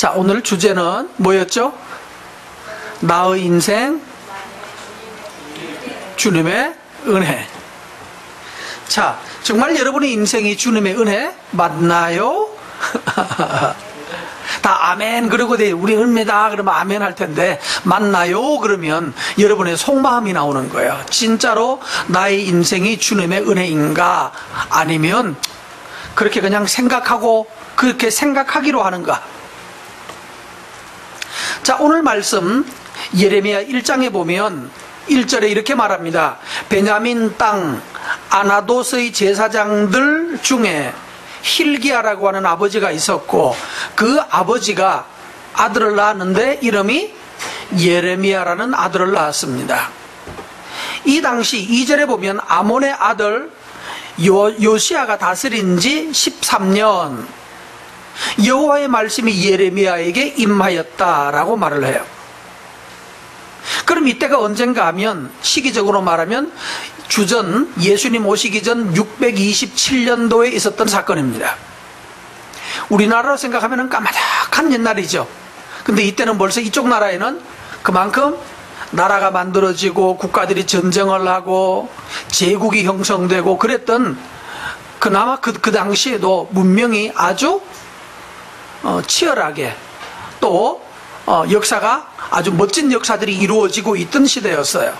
자, 오늘 주제는 뭐였죠? 나의 인생, 주님의 은혜. 자, 정말 여러분의 인생이 주님의 은혜 맞나요? 다 아멘 그러고 우리 은혜다 그러면 아멘 할 텐데, 맞나요? 그러면 여러분의 속마음이 나오는 거예요. 진짜로 나의 인생이 주님의 은혜인가, 아니면 그렇게 그냥 생각하고 그렇게 생각하기로 하는가. 자, 오늘 말씀 예레미야 1장에 보면 1절에 이렇게 말합니다. 베냐민 땅 아나돗의 제사장들 중에 hil기야라고 하는 아버지가 있었고, 그 아버지가 아들을 낳았는데 이름이 예레미야라는 아들을 낳았습니다. 이 당시 2절에 보면 아몬의 아들 요시야가 다스린 지 13년 여호와의 말씀이 예레미야에게 임하였다라고 말을 해요. 그럼 이때가 언젠가 하면, 시기적으로 말하면 주전 예수님 오시기 전 627년도에 있었던 사건입니다. 우리나라로 생각하면 까마득한 옛날이죠. 근데 이때는 벌써 이쪽 나라에는 그만큼 나라가 만들어지고 국가들이 전쟁을 하고 제국이 형성되고 그랬던, 그나마 그 당시에도 문명이 아주 치열하게, 또 역사가 아주 멋진 역사들이 이루어지고 있던 시대였어요.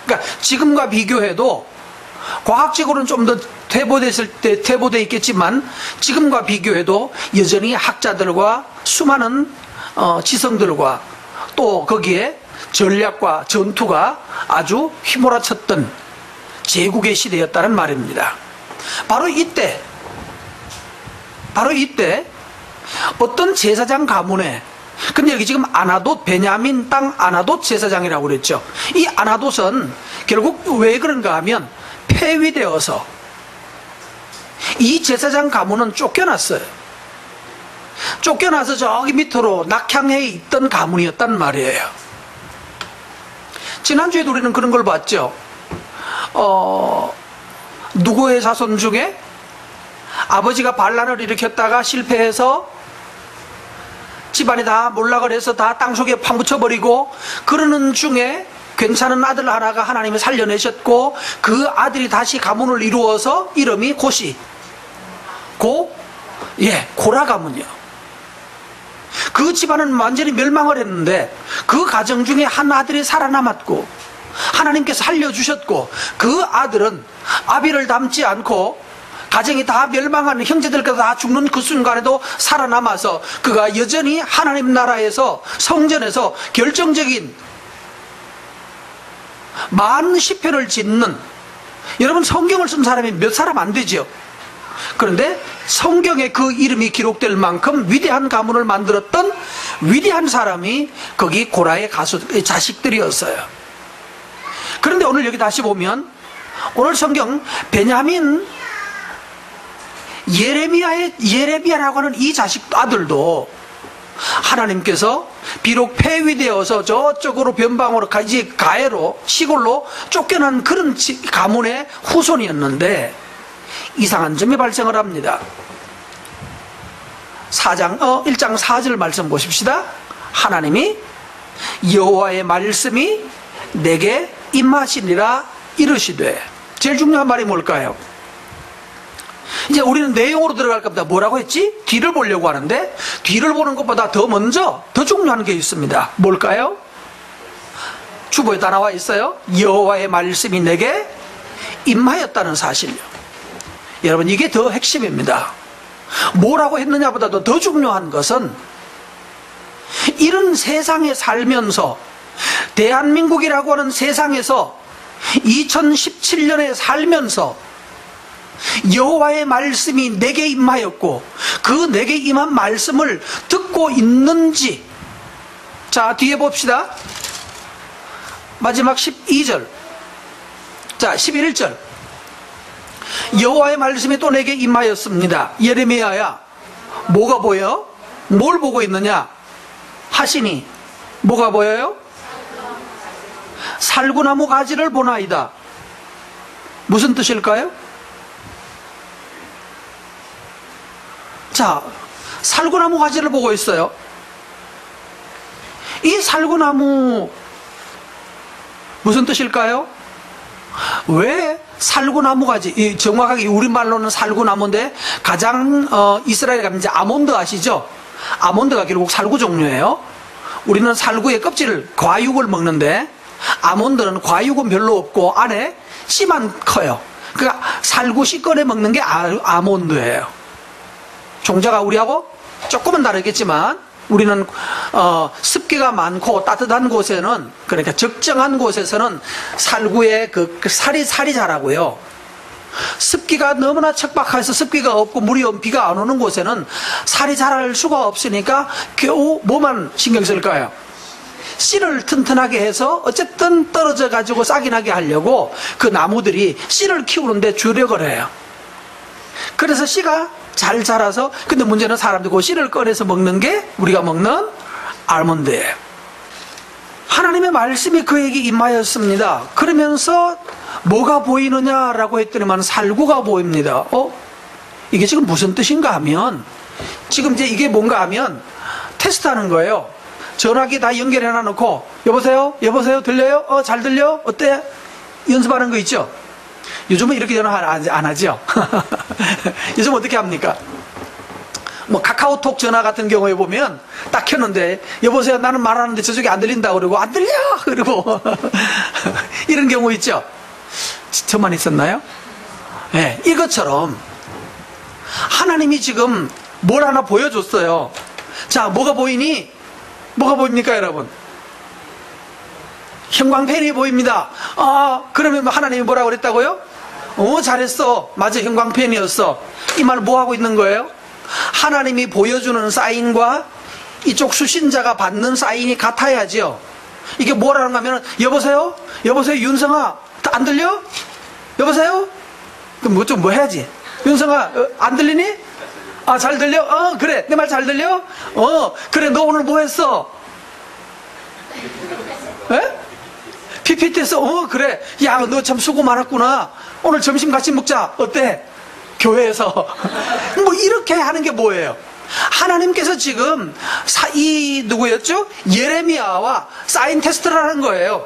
그러니까 지금과 비교해도 과학적으로는 좀 더 퇴보되어 있겠지만, 지금과 비교해도 여전히 학자들과 수많은 지성들과 또 거기에 전략과 전투가 아주 휘몰아쳤던 제국의 시대였다는 말입니다. 바로 이때 어떤 제사장 가문에, 근데 여기 지금 아나돗, 베냐민 땅 아나돗 제사장이라고 그랬죠. 이 아나돗은 결국 왜 그런가 하면 폐위되어서 이 제사장 가문은 쫓겨났어요. 쫓겨나서 저기 밑으로 낙향해 있던 가문이었단 말이에요. 지난주에도 우리는 그런 걸 봤죠. 누구의 자손 중에 아버지가 반란을 일으켰다가 실패해서 집안이 다 몰락을 해서 다 땅속에 파묻혀버리고, 그러는 중에 괜찮은 아들 하나가 하나님이 살려내셨고, 그 아들이 다시 가문을 이루어서 이름이 고라 가문이요. 그 집안은 완전히 멸망을 했는데, 그 가정 중에 한 아들이 살아남았고 하나님께서 살려주셨고, 그 아들은 아비를 닮지 않고 가정이 다 멸망하는, 형제들께서 다 죽는 그 순간에도 살아남아서 그가 여전히 하나님 나라에서, 성전에서 결정적인 많은 시편을 짓는, 여러분 성경을 쓴 사람이 몇 사람 안 되죠. 그런데 성경에 그 이름이 기록될 만큼 위대한 가문을 만들었던 위대한 사람이 거기 고라의 자식들이었어요. 그런데 오늘 여기 다시 보면, 오늘 성경 베냐민 예레미야라고 하는 이 아들도 하나님께서 비록 폐위되어서 저쪽으로 변방으로 가해로 시골로 쫓겨난 그런 가문의 후손이었는데, 이상한 점이 발생을 합니다. 1장 4절 말씀 보십시다. 하나님이 여호와의 말씀이 내게 임하시니라 이르시되, 제일 중요한 말이 뭘까요? 이제 우리는 내용으로 들어갈 겁니다. 뭐라고 했지? 뒤를 보려고 하는데, 뒤를 보는 것보다 더 먼저 더 중요한 게 있습니다. 뭘까요? 주보에 다 나와 있어요. 여호와의 말씀이 내게 임하였다는 사실요. 여러분, 이게 더 핵심입니다. 뭐라고 했느냐보다도 더 중요한 것은, 이런 세상에 살면서, 대한민국이라고 하는 세상에서 2017년에 살면서 여호와의 말씀이 내게 임하였고, 그 내게 임한 말씀을 듣고 있는지. 자, 뒤에 봅시다. 마지막 12절. 자, 11절. 여호와의 말씀이 또 내게 임하였습니다. 예레미야야, 뭐가 보여? 뭘 보고 있느냐? 하시니 뭐가 보여요? 살구나무 가지를 보나이다. 무슨 뜻일까요? 자, 살구나무 가지를 보고 있어요. 이 살구나무 무슨 뜻일까요? 왜 살구나무가지? 정확하게 우리말로는 살구나무인데 가장 이스라엘에 가면 이제 아몬드 아시죠? 아몬드가 결국 살구 종류예요. 우리는 살구의 껍질을 과육을 먹는데 아몬드는 과육은 별로 없고 안에 씨만 커요. 그러니까 살구 씨 꺼내 먹는 게 아몬드예요. 종자가 우리하고 조금은 다르겠지만 우리는 습기가 많고 따뜻한 곳에는, 그러니까 적정한 곳에서는 살구의 그 살이 자라고요. 습기가 너무나 척박해서 습기가 없고 물이 비가 안 오는 곳에는 살이 자랄 수가 없으니까 겨우 뭐만 신경 쓸까요? 씨를 튼튼하게 해서 어쨌든 떨어져 가지고 싹이 나게 하려고 그 나무들이 씨를 키우는데 주력을 해요. 그래서 씨가 잘 자라서, 근데 문제는 사람들이 그 씨를 꺼내서 먹는 게 우리가 먹는 알몬드예요. 하나님의 말씀이 그에게 임하였습니다. 그러면서 뭐가 보이느냐라고 했더니만 살구가 보입니다. 이게 지금 무슨 뜻인가 하면, 지금 이제 이게 뭔가 하면 테스트하는 거예요. 전화기 다 연결해 놔놓고 여보세요? 여보세요? 들려요? 잘 들려? 어때? 연습하는 거 있죠? 요즘은 이렇게 전화 안 하죠? 요즘 어떻게 합니까? 뭐 카카오톡 전화 같은 경우에 보면 딱 켰는데 여보세요? 나는 말하는데 저쪽이 안 들린다 그러고 안 들려! 그러고 이런 경우 있죠? 저만 있었나요? 네, 이것처럼 하나님이 지금 뭘 하나 보여줬어요. 자, 뭐가 보이니? 뭐가 보입니까, 여러분? 형광펜이 보입니다. 그러면 하나님이 뭐라고 그랬다고요? 잘했어. 맞아, 형광펜이었어. 이 말 뭐 하고 있는 거예요? 하나님이 보여주는 사인과 이쪽 수신자가 받는 사인이 같아야죠. 이게 뭐라는 하면, 여보세요? 여보세요? 윤성아, 안 들려? 여보세요? 그럼 뭐 해야지? 윤성아, 안 들리니? 잘 들려? 그래. 내 말 잘 들려? 그래. 너 오늘 뭐 했어? 에? PPT 했어? 그래. 야, 너 참 수고 많았구나. 오늘 점심 같이 먹자. 어때? 교회에서. 뭐 이렇게 하는 게 뭐예요? 하나님께서 지금 누구였죠? 예레미야와 사인 테스트를 하는 거예요.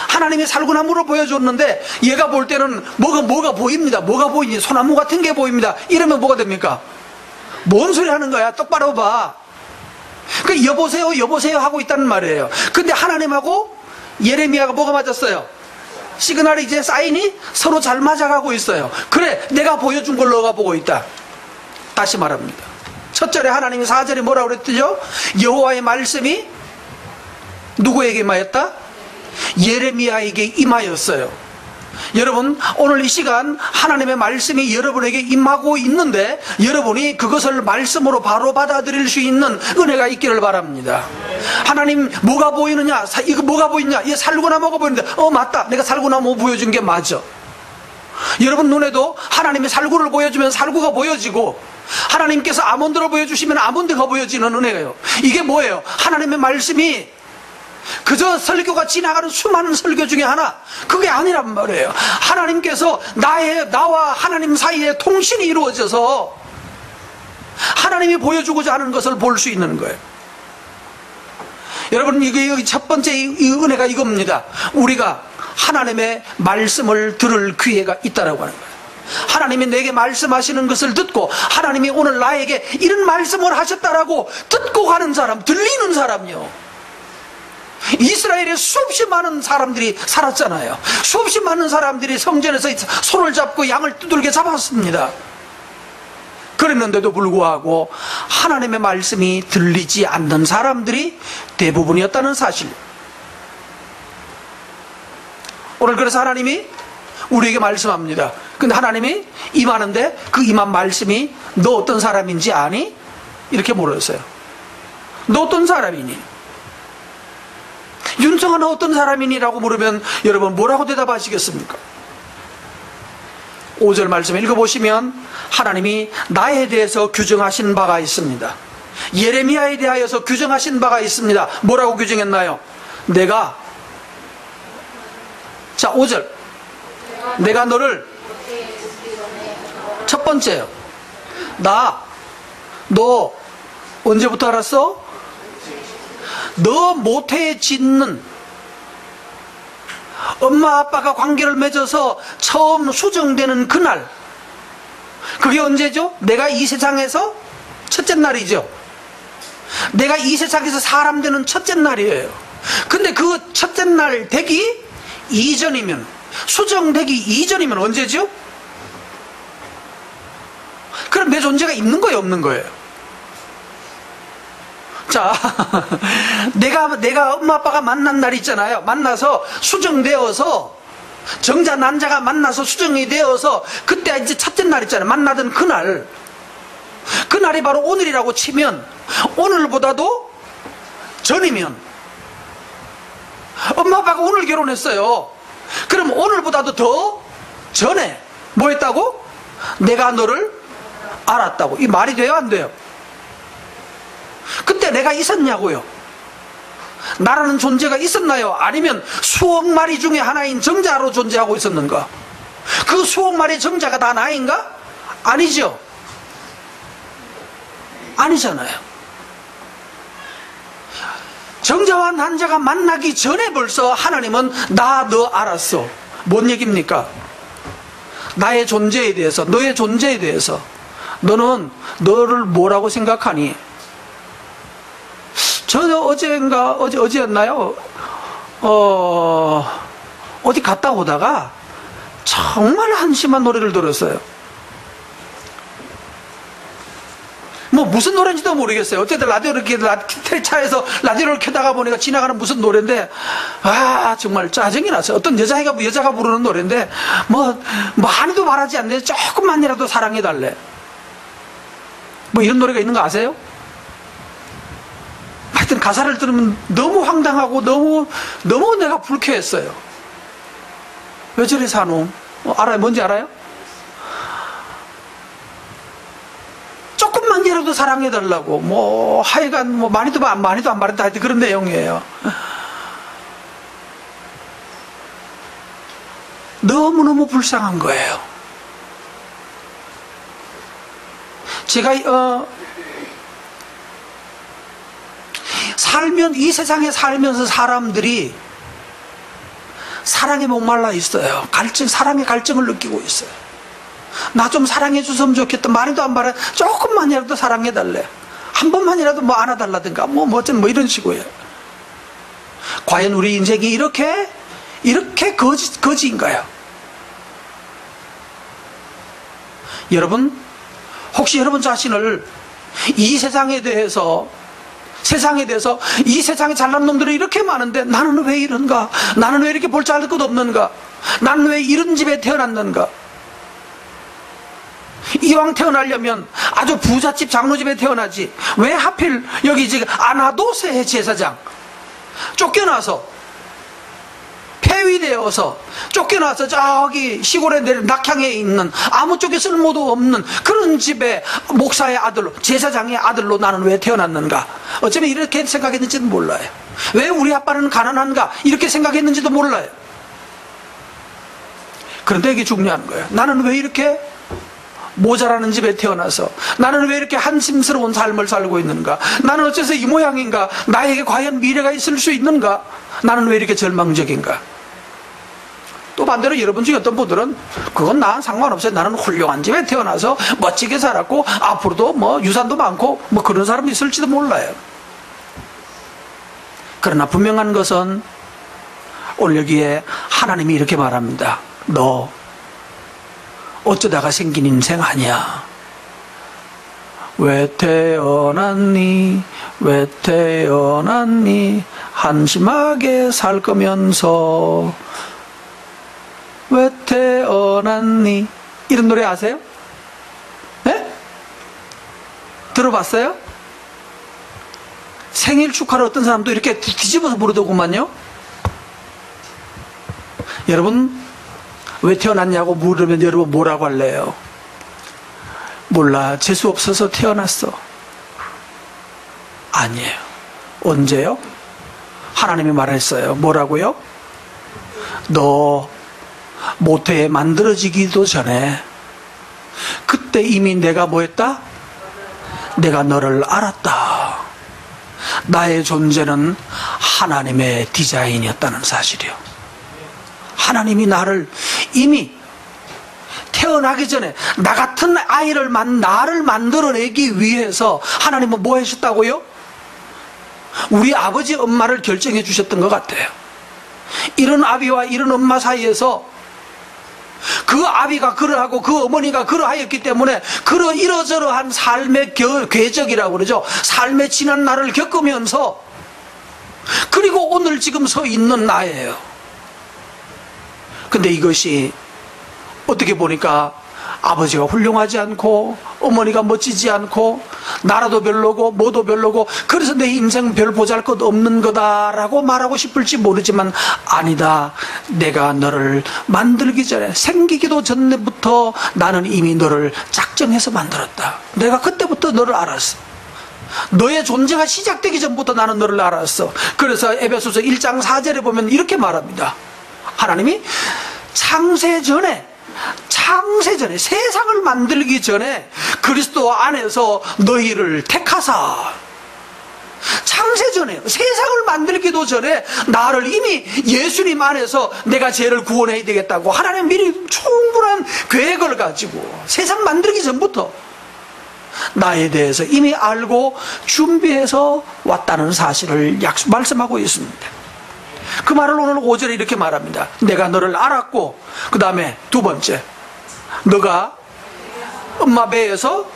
하나님이 살구나무로 보여줬는데 얘가 볼 때는 뭐가 보입니다. 뭐가 보이니? 소나무 같은 게 보입니다. 이러면 뭐가 됩니까? 뭔 소리 하는 거야? 똑바로 봐. 그 여보세요, 여보세요 하고 있다는 말이에요. 근데 하나님하고 예레미야가 뭐가 맞았어요? 시그널이 이제 사인이 서로 잘 맞아가고 있어요. 그래, 내가 보여준 걸 너가 보고 있다. 다시 말합니다. 첫 절에 하나님이 4절에 뭐라고 그랬죠? 여호와의 말씀이 누구에게 임하였다? 예레미야에게 임하였어요. 여러분, 오늘 이 시간 하나님의 말씀이 여러분에게 임하고 있는데 여러분이 그것을 말씀으로 바로 받아들일 수 있는 은혜가 있기를 바랍니다. 하나님 뭐가 보이느냐? 이거 뭐가 보이냐? 얘 살구나무가 보이는데 맞다, 내가 살구나무 보여준 게 맞아. 여러분 눈에도 하나님이 살구를 보여주면 살구가 보여지고, 하나님께서 아몬드를 보여주시면 아몬드가 보여지는 은혜예요. 이게 뭐예요? 하나님의 말씀이 그저 설교가 지나가는 수많은 설교 중에 하나, 그게 아니란 말이에요. 하나님께서 나와 하나님 사이에 통신이 이루어져서 하나님이 보여주고자 하는 것을 볼 수 있는 거예요. 여러분, 이게 첫 번째 이 은혜가 이겁니다. 우리가 하나님의 말씀을 들을 기회가 있다라고 하는 거예요. 하나님이 내게 말씀하시는 것을 듣고, 하나님이 오늘 나에게 이런 말씀을 하셨다라고 듣고 가는 사람, 들리는 사람이요. 이스라엘에 수없이 많은 사람들이 살았잖아요. 수없이 많은 사람들이 성전에서 손을 잡고 양을 두들겨 잡았습니다. 그랬는데도 불구하고 하나님의 말씀이 들리지 않는 사람들이 대부분이었다는 사실. 오늘 그래서 하나님이 우리에게 말씀합니다. 근데 하나님이 임하는데 그 임한 말씀이 너 어떤 사람인지 아니? 이렇게 물었어요. 너 어떤 사람이니? 윤성아, 너 어떤 사람이니? 라고 물으면 여러분 뭐라고 대답하시겠습니까? 5절 말씀 읽어보시면 하나님이 나에 대해서 규정하신 바가 있습니다. 예레미야에 대하여서 규정하신 바가 있습니다. 뭐라고 규정했나요? 자, 5절. 내가 너를, 첫 번째요. 너 언제부터 알았어? 너 모태에 짓는 엄마 아빠가 관계를 맺어서 처음 수정되는 그날, 그게 언제죠? 내가 이 세상에서 첫째 날이죠. 내가 이 세상에서 사람 되는 첫째 날이에요. 근데 그 첫째 날 되기 이전이면, 수정되기 이전이면 언제죠? 그럼 내 존재가 있는 거예요, 없는 거예요? 자, 내가 엄마 아빠가 만난 날이 있잖아요. 만나서 수정되어서, 정자 난자가 만나서 수정이 되어서, 그때 이제 첫째 날 있잖아요. 만나던 그날, 그날이 바로 오늘이라고 치면, 오늘보다도 전이면, 엄마 아빠가 오늘 결혼했어요. 그럼 오늘보다도 더 전에 뭐 했다고? 내가 너를 알았다고. 이 말이 돼요, 안 돼요? 그때 내가 있었냐고요? 나라는 존재가 있었나요? 아니면 수억 마리 중에 하나인 정자로 존재하고 있었는가? 그 수억 마리 정자가 다 나인가? 아니죠. 아니잖아요. 정자와 난자가 만나기 전에 벌써 하나님은 나 너 알았어. 뭔 얘기입니까? 나의 존재에 대해서, 너의 존재에 대해서, 너는 너를 뭐라고 생각하니? 저는 어제였나요? 어디 갔다 오다가 정말 한심한 노래를 들었어요. 뭐 무슨 노래인지도 모르겠어요. 어쨌든 라디오를 차에서 라디오를 켜다가 보니까 지나가는 무슨 노래인데, 아 정말 짜증이 났어요. 어떤 여자가 부르는 노래인데 뭐 하니도 말하지 않네. 조금만이라도 사랑해달래. 뭐 이런 노래가 있는 거 아세요? 하여튼 가사를 들으면 너무 황당하고 너무 내가 불쾌했어요. 왜 저리 사노? 알아요? 뭔지 알아요? 조금만이라도 사랑해달라고, 뭐 하여간 뭐 많이도 안 말했다 하여튼 그런 내용이에요. 너무너무 불쌍한 거예요. 제가 이 세상에 살면서 사람들이 사랑에 목말라 있어요. 사랑의 갈증을 느끼고 있어요. 나 좀 사랑해 줬으면 좋겠다. 많이도 안 말해. 조금만이라도 사랑해 달래. 한 번만이라도 뭐 안아달라든가 뭐 이런 식으로요. 과연 우리 인생이 이렇게 거지인가요? 여러분, 혹시 여러분 자신을 이 세상에 대해서 이 세상에 잘난 놈들이 이렇게 많은데 나는 왜 이런가? 나는 왜 이렇게 볼줄 것 없는가? 나는 왜 이런 집에 태어났는가? 이왕 태어나려면 아주 부잣집 장로집에 태어나지, 왜 하필 여기 지금 아나도세 제사장 쫓겨나서 폐위되어서 쫓겨나서 저기 시골에 낙향에 있는 아무 쪽에 쓸모도 없는 그런 집에 목사의 아들로, 제사장의 아들로 나는 왜 태어났는가? 어쩌면 이렇게 생각했는지도 몰라요. 왜 우리 아빠는 가난한가? 이렇게 생각했는지도 몰라요. 그런데 이게 중요한 거예요. 나는 왜 이렇게 모자라는 집에 태어나서, 나는 왜 이렇게 한심스러운 삶을 살고 있는가? 나는 어째서 이 모양인가? 나에게 과연 미래가 있을 수 있는가? 나는 왜 이렇게 절망적인가? 또 반대로 여러분 중에 어떤 분들은 그건 나랑 상관없어요. 나는 훌륭한 집에 태어나서 멋지게 살았고 앞으로도 뭐 유산도 많고 뭐 그런 사람이 있을지도 몰라요. 그러나 분명한 것은 오늘 여기에 하나님이 이렇게 말합니다. 너 어쩌다가 생긴 인생 아니야. 왜 태어났니? 왜 태어났니? 한심하게 살 거면서 왜 태어났니? 이런 노래 아세요? 네? 들어봤어요? 생일 축하를 어떤 사람도 이렇게 뒤집어서 부르더구만요. 여러분, 왜 태어났냐고 물으면 여러분 뭐라고 할래요? 몰라, 재수 없어서 태어났어. 아니에요. 언제요? 하나님이 말했어요. 뭐라고요? 너 모태에 만들어지기도 전에 그때 이미 내가 뭐 했다? 내가 너를 알았다. 나의 존재는 하나님의 디자인이었다는 사실이요. 하나님이 나를 이미 태어나기 전에 나 같은 나를 만들어내기 위해서 하나님은 뭐 하셨다고요? 우리 아버지 엄마를 결정해 주셨던 것 같아요. 이런 아비와 이런 엄마 사이에서 그 아비가 그러하고 그 어머니가 그러하였기 때문에 이러저러한 삶의 궤적이라고 그러죠. 삶의 지난 날을 겪으면서 그리고 오늘 지금 서 있는 나예요. 근데 이것이 어떻게 보니까 아버지가 훌륭하지 않고 어머니가 멋지지 않고 나라도 별로고 뭐도 별로고 그래서 내 인생 별 보잘것 없는 거다라고 말하고 싶을지 모르지만 아니다. 내가 너를 만들기 전에 생기기도 전부터 나는 이미 너를 작정해서 만들었다. 내가 그때부터 너를 알았어. 너의 존재가 시작되기 전부터 나는 너를 알았어. 그래서 에베소서 1장 4절에 보면 이렇게 말합니다. 하나님이 창세 전에 세상을 만들기 전에 그리스도 안에서 너희를 택하사 창세 전에 세상을 만들기도 전에 나를 이미 예수님 안에서 내가 죄를 구원해야 되겠다고 하나님 미리 충분한 계획을 가지고 세상 만들기 전부터 나에 대해서 이미 알고 준비해서 왔다는 사실을 말씀하고 있습니다. 그 말을 오늘 5절에 이렇게 말합니다. 내가 너를 알았고 그 다음에 두 번째 너가 엄마 배에서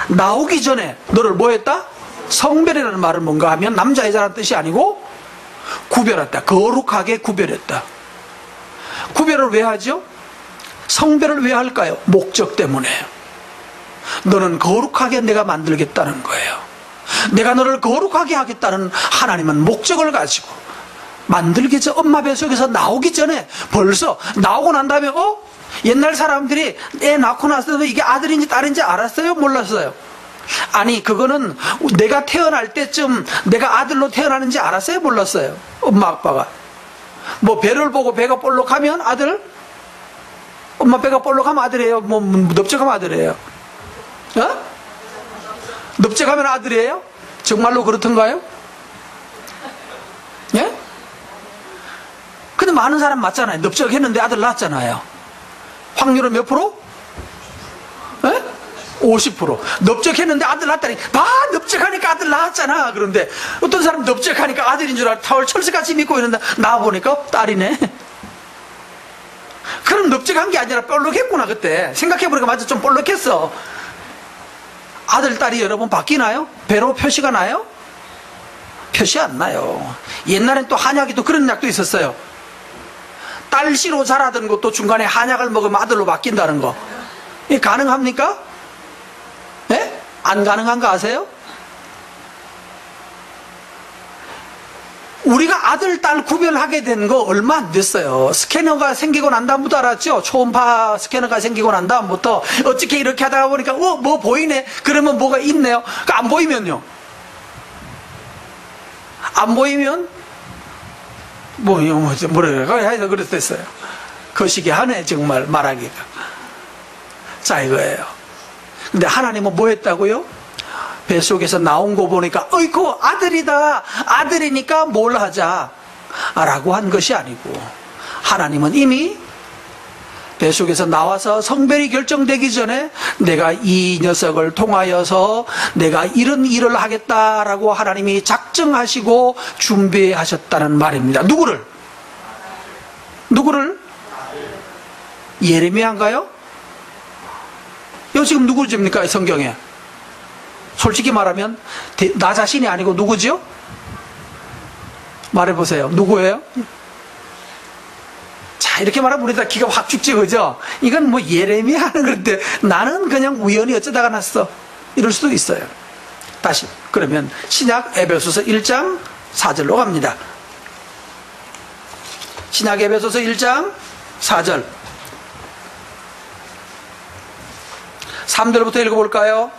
나오기 전에 너를 뭐 했다? 성별이라는 말은 뭔가 하면 남자 여자라는 뜻이 아니고 구별했다. 거룩하게 구별했다. 구별을 왜 하죠? 성별을 왜 할까요? 목적 때문에. 너는 거룩하게 내가 만들겠다는 거예요. 내가 너를 거룩하게 하겠다는 하나님은 목적을 가지고 만들기 전 엄마 뱃속에서 나오기 전에 벌써 나오고 난 다음에 옛날 사람들이 애 낳고 나서 이게 아들인지 딸인지 알았어요? 몰랐어요? 아니 그거는 내가 태어날 때쯤 내가 아들로 태어나는지 알았어요? 몰랐어요? 엄마 아빠가 뭐 배를 보고 배가 볼록하면 아들? 엄마 배가 볼록하면 아들이에요? 뭐 넓적하면 아들이에요? 넓적하면 아들이에요? 정말로 그렇던가요? 예? 근데 많은 사람 맞잖아요. 넓적했는데 아들 낳았잖아요. 확률은 몇 프로? 예? 50%. 넓적했는데 아들 낳았다니. 봐, 넓적하니까 아들 낳았잖아. 그런데 어떤 사람 넓적하니까 아들인 줄 알고 타월 철새같이 믿고 있는데 나와보니까 딸이네. 그럼 넓적한 게 아니라 볼록했구나 그때. 생각해보니까 맞아, 좀 볼록했어. 아들 딸이 여러분 바뀌나요? 배로 표시가 나요? 표시 안 나요. 옛날엔 또 한약이 또 그런 약도 있었어요. 딸씨로 자라던 것도 중간에 한약을 먹으면 아들로 바뀐다는 거. 이게 가능합니까? 예? 안 가능한 거 아세요? 우리가 아들, 딸 구별하게 된 거 얼마 안 됐어요. 스캐너가 생기고 난 다음부터 알았죠? 초음파 스캐너가 생기고 난 다음부터 어떻게 이렇게 하다가 보니까 뭐 보이네? 그러면 뭐가 있네요. 안 보이면요? 안 보이면 뭐래요? 해서 그랬어요. 거시기 하네 정말 말하기가. 자 이거예요. 근데 하나님은 뭐 했다고요? 뱃속에서 나온 거 보니까 어이구 아들이다. 아들이니까 뭘 하자 라고 한 것이 아니고 하나님은 이미 뱃속에서 나와서 성별이 결정되기 전에 내가 이 녀석을 통하여서 내가 이런 일을 하겠다라고 하나님이 작정하시고 준비하셨다는 말입니다. 누구를? 예레미야인가요? 이거 지금 누구를 집니까 성경에? 솔직히 말하면 나 자신이 아니고 누구죠? 말해보세요. 누구예요? 자 이렇게 말하면 우리 다 기가 확 죽지 그죠? 이건 뭐 예레미야 하는 건데 나는 그냥 우연히 어쩌다가 났어 이럴 수도 있어요. 다시 그러면 신약 에베소서 1장 4절로 갑니다. 신약 에베소서 1장 4절 3절부터 읽어볼까요?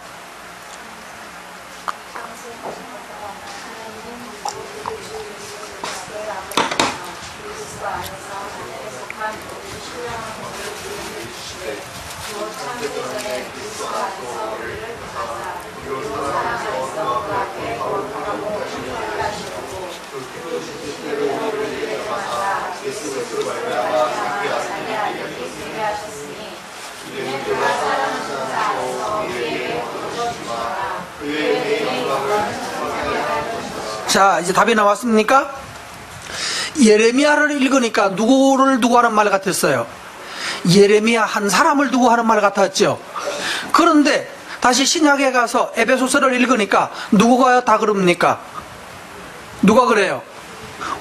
자, 이제 답이 나왔습니까? 예레미야를 읽으니까 누구를 두고 하는 말 같았어요? 예레미야 한 사람을 두고 하는 말 같았죠. 그런데 다시 신약에 가서 에베소서를 읽으니까 누구가 다 그럽니까? 누가 그래요?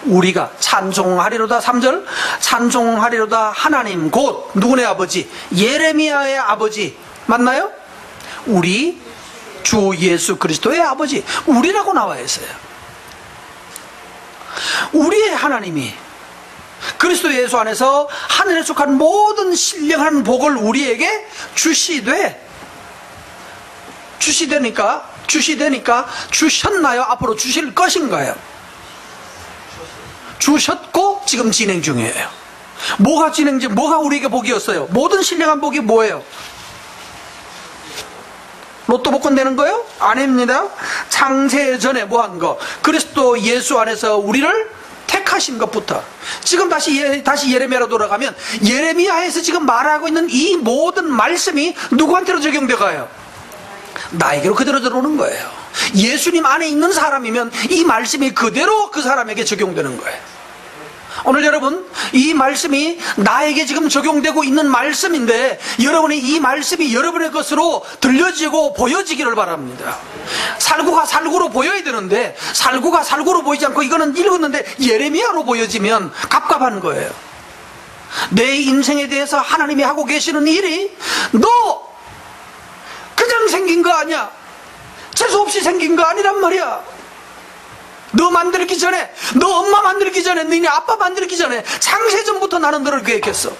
우리가 찬송하리로다. 3절 찬송하리로다 하나님 곧 누구네 아버지? 예레미야의 아버지 맞나요? 우리 주 예수 그리스도의 아버지, 우리라고 나와 있어요. 우리의 하나님이 그리스도 예수 안에서 하늘에 속한 모든 신령한 복을 우리에게 주시되니까 주셨나요? 앞으로 주실 것인가요? 주셨고 지금 진행 중이에요. 뭐가 우리에게 복이었어요? 모든 신령한 복이 뭐예요? 로또 복권 되는 거요? 아닙니다. 창세 전에 뭐 한 거? 그리스도 예수 안에서 우리를 택하신 것부터. 지금 다시 예레미야로 돌아가면 예레미야에서 지금 말하고 있는 이 모든 말씀이 누구한테로 적용되어가요? 나에게로 그대로 들어오는 거예요. 예수님 안에 있는 사람이면 이 말씀이 그대로 그 사람에게 적용되는 거예요. 오늘 여러분, 이 말씀이 나에게 지금 적용되고 있는 말씀인데 여러분이 이 말씀이 여러분의 것으로 들려지고 보여지기를 바랍니다. 살구가 살구로 보여야 되는데 살구가 살구로 보이지 않고 이거는 읽었는데 예레미야로 보여지면 갑갑한 거예요. 내 인생에 대해서 하나님이 하고 계시는 일이 너 그냥 생긴 거 아니야. 재수없이 생긴 거 아니란 말이야. 너 만들기 전에, 너 엄마 만들기 전에, 너네 아빠 만들기 전에 창세전부터 나는 너를 계획했어.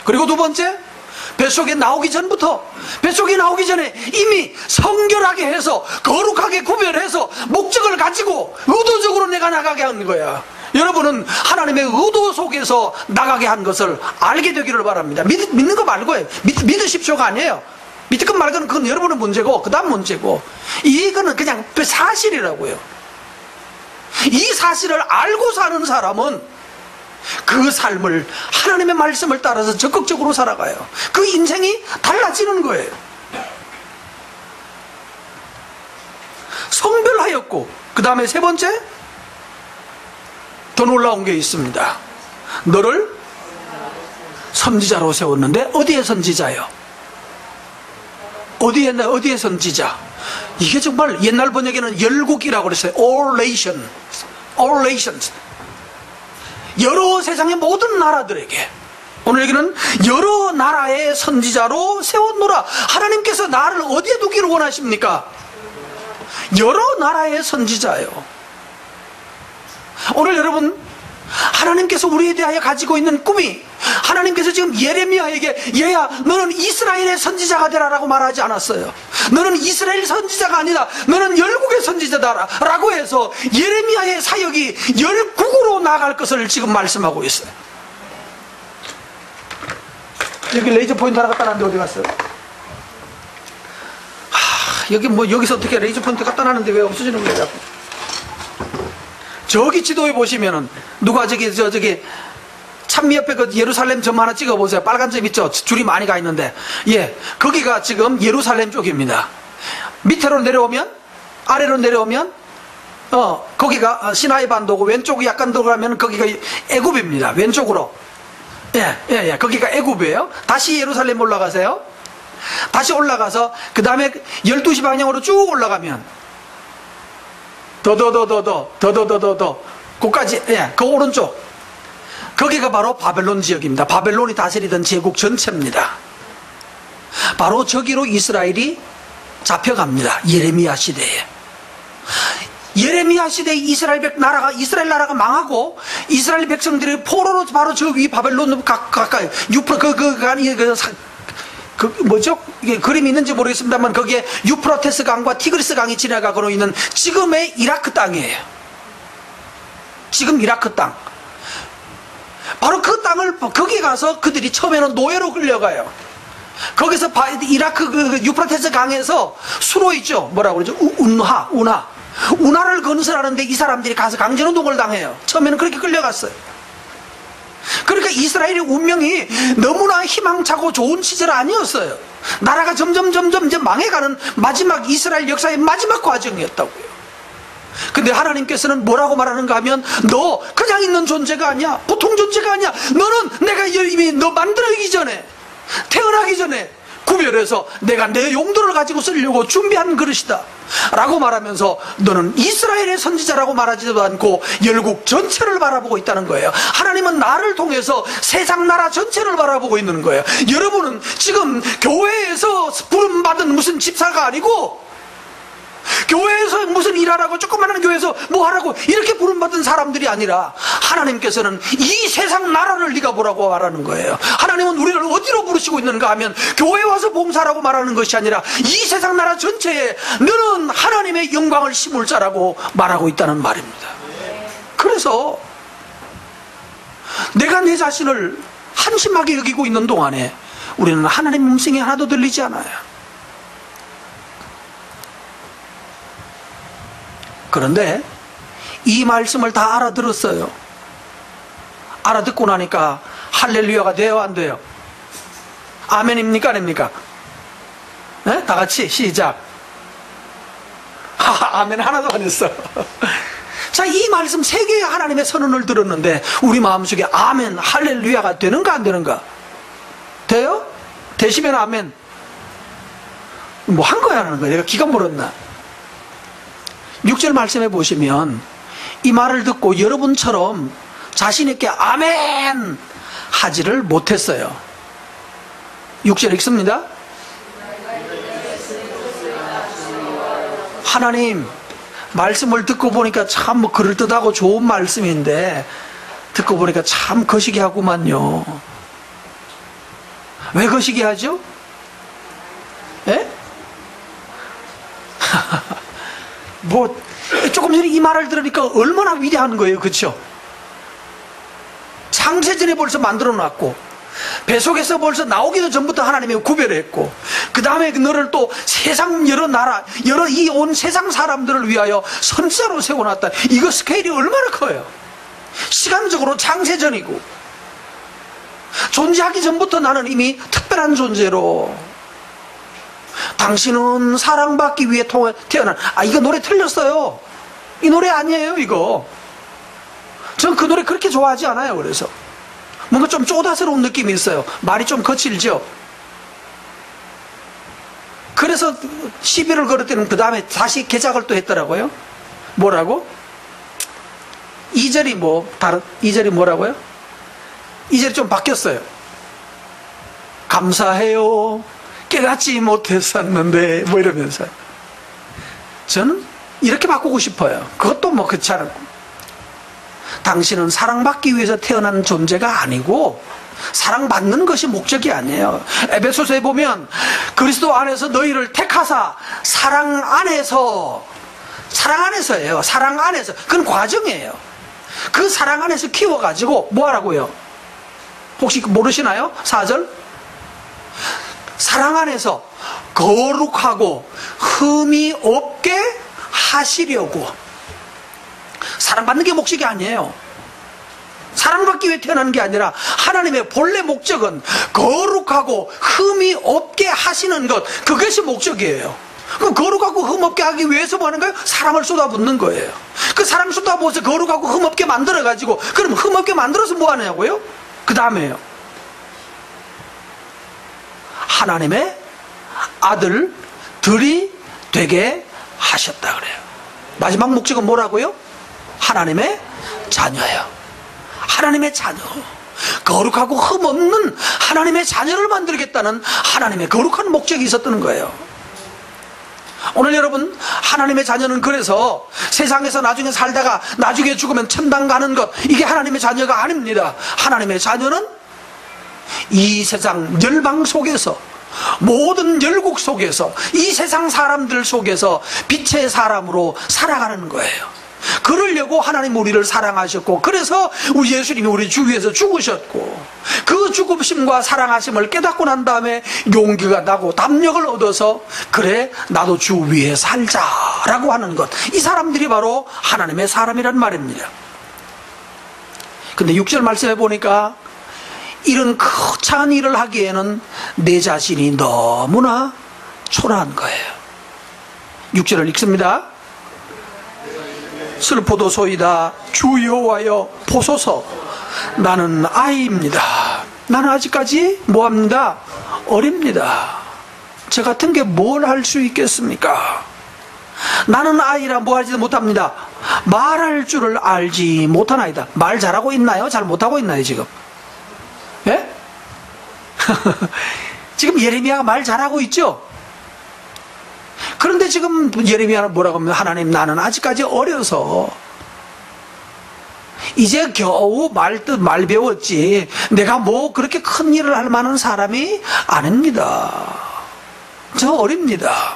그리고 두 번째, 뱃속에 나오기 전부터, 뱃속에 나오기 전에 이미 성결하게 해서 거룩하게 구별해서 목적을 가지고 의도적으로 내가 나가게 한 거야. 여러분은 하나님의 의도 속에서 나가게 한 것을 알게 되기를 바랍니다. 믿는 거 말고요. 믿으십시오가 아니에요. 믿을 것 말고는 그건 여러분의 문제고 그 다음 문제고, 이거는 그냥 사실이라고요. 이 사실을 알고 사는 사람은 그 삶을 하나님의 말씀을 따라서 적극적으로 살아가요. 그 인생이 달라지는 거예요. 성별하였고, 그 다음에 세 번째 더 놀라운 게 있습니다. 너를 선지자로 세웠는데 어디에 선지자예요? 어디에 선지자? 이게 정말 옛날 번역에는 열국이라고 그랬어요. All nations. 여러 세상의 모든 나라들에게. 오늘 여기는 여러 나라의 선지자로 세웠노라. 하나님께서 나를 어디에 두기를 원하십니까? 여러 나라의 선지자예요. 오늘 여러분, 하나님께서 우리에 대하여 가지고 있는 꿈이, 하나님께서 지금 예레미야에게 얘야 너는 이스라엘의 선지자가 되라라고 말하지 않았어요. 너는 이스라엘 선지자가 아니다, 너는 열국의 선지자다 라고 해서 예레미야의 사역이 열국으로 나갈 것을 지금 말씀하고 있어요. 여기 레이저 포인트 하나 갖다 놨는데 어디 갔어요? 여기서 어떻게 레이저 포인트 갖다 놨는데 왜 없어지는 거예요? 저기 지도에 보시면은 누가 저기 찬미 옆에 그 예루살렘 점 하나 찍어보세요. 빨간 점 있죠? 줄이 많이 가 있는데, 예, 거기가 지금 예루살렘 쪽입니다. 밑으로 내려오면, 아래로 내려오면 거기가 시나이 반도고, 왼쪽이 약간 들어가면 거기가 애굽입니다. 왼쪽으로. 예, 거기가 애굽이에요. 다시 예루살렘 올라가세요. 다시 올라가서 그 다음에 12시 방향으로 쭉 올라가면 더 거기까지, 예, 그 오른쪽, 거기가 바로 바벨론 지역입니다. 바벨론이 다스리던 제국 전체입니다. 바로 저기로 이스라엘이 잡혀갑니다. 예레미야 시대에. 예레미야 시대에 이스라엘 나라가 망하고 이스라엘 백성들이 포로로 바로 저기 바벨론 가까이 뭐죠? 이게 그림이 있는지 모르겠습니다만 거기에 유프라테스 강과 티그리스 강이 지나가고 있는 지금의 이라크 땅이에요. 지금 이라크 땅. 바로 그 땅을, 거기 가서 그들이 처음에는 노예로 끌려가요. 거기서 이라크 그 유프라테스 강에서 수로 있죠. 뭐라고 그러죠? 운하를 건설하는데 이 사람들이 가서 강제노동을 당해요. 처음에는 그렇게 끌려갔어요. 그러니까 이스라엘의 운명이 너무나 희망차고 좋은 시절 아니었어요. 나라가 점점 이제 망해가는 마지막, 이스라엘 역사의 마지막 과정이었다고요. 근데 하나님께서는 뭐라고 말하는가 하면 너 그냥 있는 존재가 아니야. 보통 존재가 아니야. 너는 내가 이미 너 만들어기 전에, 태어나기 전에 구별해서 내가 내 용도를 가지고 쓰려고 준비한 그릇이다 라고 말하면서 너는 이스라엘의 선지자라고 말하지도 않고 열국 전체를 바라보고 있다는 거예요. 하나님은 나를 통해서 세상 나라 전체를 바라보고 있는 거예요. 여러분은 지금 교회에서 부름받은 무슨 집사가 아니고, 교회에서 무슨 일하라고, 조그마한 교회에서 뭐 하라고 이렇게 부름받은 사람들이 아니라 하나님께서는 이 세상 나라를 네가 보라고 말하는 거예요. 하나님은 우리를 어디로 부르시고 있는가 하면 교회에 와서 봉사라고 말하는 것이 아니라 이 세상 나라 전체에 너는 하나님의 영광을 심을 자라고 말하고 있다는 말입니다. 그래서 내가 내 자신을 한심하게 여기고 있는 동안에 우리는 하나님 음성이 하나도 들리지 않아요. 그런데 이 말씀을 다 알아들었어요. 알아듣고 나니까 할렐루야가 돼요, 안 돼요? 아멘입니까, 아닙니까? 네? 다 같이 시작. 아멘 하나도 안 했어. 자, 이 말씀 세 개의 하나님의 선언을 들었는데 우리 마음속에 아멘, 할렐루야가 되는가 안 되는가? 돼요? 되시면 아멘. 뭐 한 거야 하는 거야? 내가 기가 물었나? 6절 말씀해 보시면 이 말을 듣고 여러분처럼 자신 있게 아멘 하지를 못했어요. 6절 읽습니다. 하나님 말씀을 듣고 보니까 참 뭐 그럴듯하고 좋은 말씀인데 듣고 보니까 참 거시기 하구만요. 왜 거시기 하죠? 예? 뭐 조금 전에 이 말을 들으니까 얼마나 위대한 거예요, 그렇죠? 창세전에 벌써 만들어 놨고 뱃속에서 벌써 나오기도 전부터 하나님이 구별했고 그 다음에 너를 또 세상 여러 나라 여러 이 온 세상 사람들을 위하여 선지자로 세워놨다. 이거 스케일이 얼마나 커요. 시간적으로 창세전이고 존재하기 전부터 나는 이미 특별한 존재로, 당신은 사랑받기 위해 태어난, 이거 노래 틀렸어요. 이 노래 아니에요, 이거. 전 그 노래 그렇게 좋아하지 않아요. 그래서 뭔가 좀 쪼다스러운 느낌이 있어요. 말이 좀 거칠죠. 그래서 시비를 걸었더니 그 다음에 다시 개작을 또 했더라고요. 뭐라고? 2절이 다른 2절이 뭐라고요? 2절이 좀 바뀌었어요. 감사해요, 깨닫지 못했었는데, 뭐 이러면서. 저는 이렇게 바꾸고 싶어요. 그것도 뭐 그렇지 않고. 당신은 사랑받기 위해서 태어난 존재가 아니고 사랑받는 것이 목적이 아니에요. 에베소서에 보면 그리스도 안에서 너희를 택하사 사랑 안에서예요. 사랑 안에서. 그건 과정이에요. 그 사랑 안에서 키워가지고 뭐 하라고요? 혹시 모르시나요? 4절 사랑 안에서 거룩하고 흠이 없게 하시려고. 사랑받는 게 목적이 아니에요. 사랑받기 위해 태어나는 게 아니라 하나님의 본래 목적은 거룩하고 흠이 없게 하시는 것, 그것이 목적이에요. 그럼 거룩하고 흠없게 하기 위해서 뭐 하는 거예요? 사랑을 쏟아붓는 거예요. 그 사랑 쏟아부어서 거룩하고 흠없게 만들어가지고, 그럼 흠없게 만들어서 뭐 하냐고요? 그 다음에요, 하나님의 아들들이 되게 하셨다 그래요. 마지막 목적은 뭐라고요? 하나님의 자녀예요. 하나님의 자녀, 거룩하고 흠없는 하나님의 자녀를 만들겠다는 하나님의 거룩한 목적이 있었던 거예요. 오늘 여러분, 하나님의 자녀는 그래서 세상에서 나중에 살다가 나중에 죽으면 천당 가는 것, 이게 하나님의 자녀가 아닙니다. 하나님의 자녀는 이 세상 열방 속에서, 모든 열국 속에서, 이 세상 사람들 속에서 빛의 사람으로 살아가는 거예요. 그러려고 하나님 우리를 사랑하셨고, 그래서 우리 예수님이 우리 주 위에서 죽으셨고, 그 죽으심과 사랑하심을 깨닫고 난 다음에 용기가 나고 담력을 얻어서, 그래 나도 주 위에 살자라고 하는 것, 이 사람들이 바로 하나님의 사람이란 말입니다. 근데 6절 말씀해 보니까 이런 거창한 일을 하기에는 내 자신이 너무나 초라한 거예요. 6절을 읽습니다. 슬퍼도소이다. 주 여호와여 보소서. 나는 아이입니다. 나는 아직까지 뭐합니다? 어립니다. 저 같은 게 뭘 할 수 있겠습니까? 나는 아이라 뭐 하지도 못합니다. 말할 줄을 알지 못하나이다. 말 잘하고 있나요? 잘 못하고 있나요 지금? 예? 지금 예레미야가 말 잘하고 있죠? 그런데 지금 예레미야는 뭐라고 하면, 하나님 나는 아직까지 어려서 이제 겨우 말 배웠지 내가 뭐 그렇게 큰 일을 할 만한 사람이 아닙니다. 저 어립니다.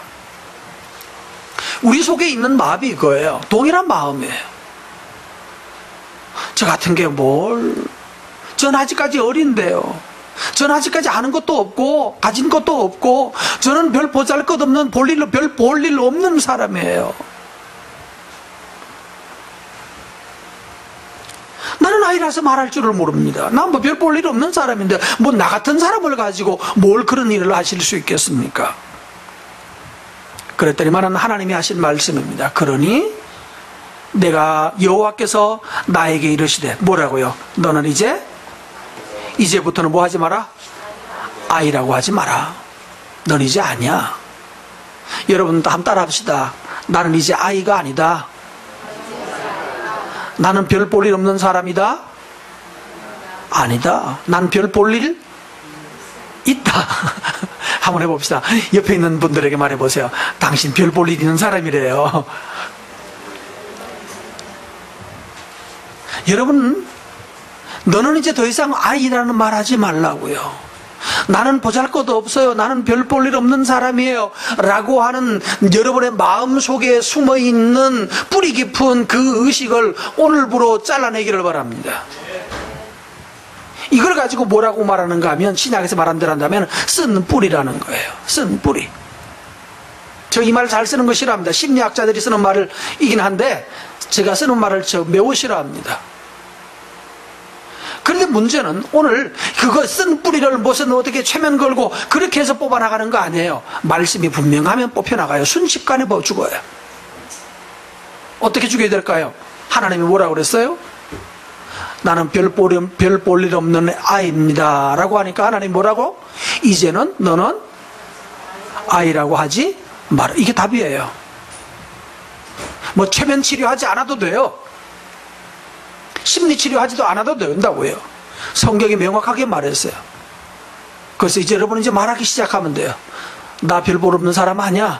우리 속에 있는 마음이 이거예요. 동일한 마음이에요. 저 같은 게 전 아직까지 어린데요. 전 아직까지 아는 것도 없고 가진 것도 없고 저는 별 보잘것없는 별 볼 일 없는 사람이에요. 나는 아이라서 말할 줄을 모릅니다. 난 뭐 별 볼 일 없는 사람인데 뭐 나 같은 사람을 가지고 뭘 그런 일을 하실 수 있겠습니까? 그랬더니만은 하나님이 하신 말씀입니다. 그러니 내가 여호와께서 나에게 이르시되 뭐라고요? 너는 이제부터는 뭐 하지 마라? 아이라고 하지 마라. 넌 이제 아니야. 여러분 한번 따라 합시다. 나는 이제 아이가 아니다. 나는 별 볼 일 없는 사람이다? 아니다. 난 별 볼 일 있다. 한번 해봅시다. 옆에 있는 분들에게 말해보세요. 당신 별 볼 일 있는 사람이래요. 여러분, 너는 이제 더 이상 아이라는 말 하지 말라고요. 나는 보잘것도 없어요. 나는 별 볼 일 없는 사람이에요. 라고 하는 여러분의 마음 속에 숨어있는 뿌리 깊은 그 의식을 오늘부로 잘라내기를 바랍니다. 이걸 가지고 뭐라고 말하는가 하면, 신약에서 말한 대로 한다면 쓴 뿌리라는 거예요. 쓴 뿌리. 저 이 말 잘 쓰는 거 싫어합니다. 심리학자들이 쓰는 말을 이긴 한데 제가 쓰는 말을 매우 싫어합니다. 그런데 문제는 오늘 그거 쓴 뿌리를 무슨 어떻게 최면 걸고 그렇게 해서 뽑아나가는 거 아니에요. 말씀이 분명하면 뽑혀나가요. 순식간에 죽어요. 어떻게 죽여야 될까요? 하나님이 뭐라고 그랬어요? 나는 별 볼 일 없는 아이입니다 라고 하니까 하나님 뭐라고? 이제는 너는 아이라고 하지 마라. 이게 답이에요. 뭐 최면 치료하지 않아도 돼요. 심리 치료하지도 않아도 된다고요. 성경이 명확하게 말했어요. 그래서 이제 여러분 이제 말하기 시작하면 돼요. 나 별 볼 없는 사람 아니야.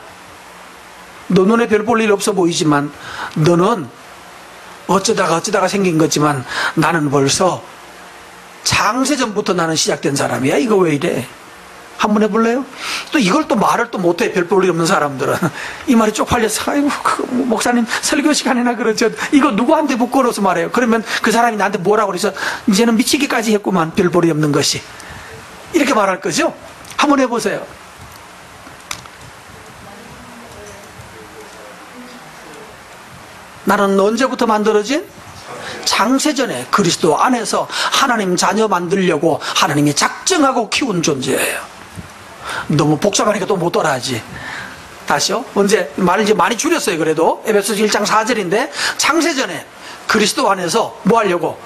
너 눈에 별 볼 일 없어 보이지만 너는 어쩌다가 생긴 거지만 나는 벌써 창세전부터 나는 시작된 사람이야. 이거 왜 이래? 한번 해볼래요? 또 이걸 또 말을 또 못해. 별 볼 일 없는 사람들은 이 말이 쪽팔려서 아이고 목사님 설교 시간이나 그러죠. 이거 누구한테 묶어놓아서 말해요. 그러면 그 사람이 나한테 뭐라고 그래서 이제는 미치기까지 했구만. 별 볼이 없는 것이 이렇게 말할 거죠. 한번 해보세요. 나는 언제부터 만들어진? 창세전에 그리스도 안에서 하나님 자녀 만들려고 하나님이 작정하고 키운 존재예요. 너무 복잡하니까 또 못 따라하지. 다시요. 언제 말을 이제 많이 줄였어요. 그래도 에베소서 1장 4절인데 창세전에 그리스도 안에서 뭐 하려고?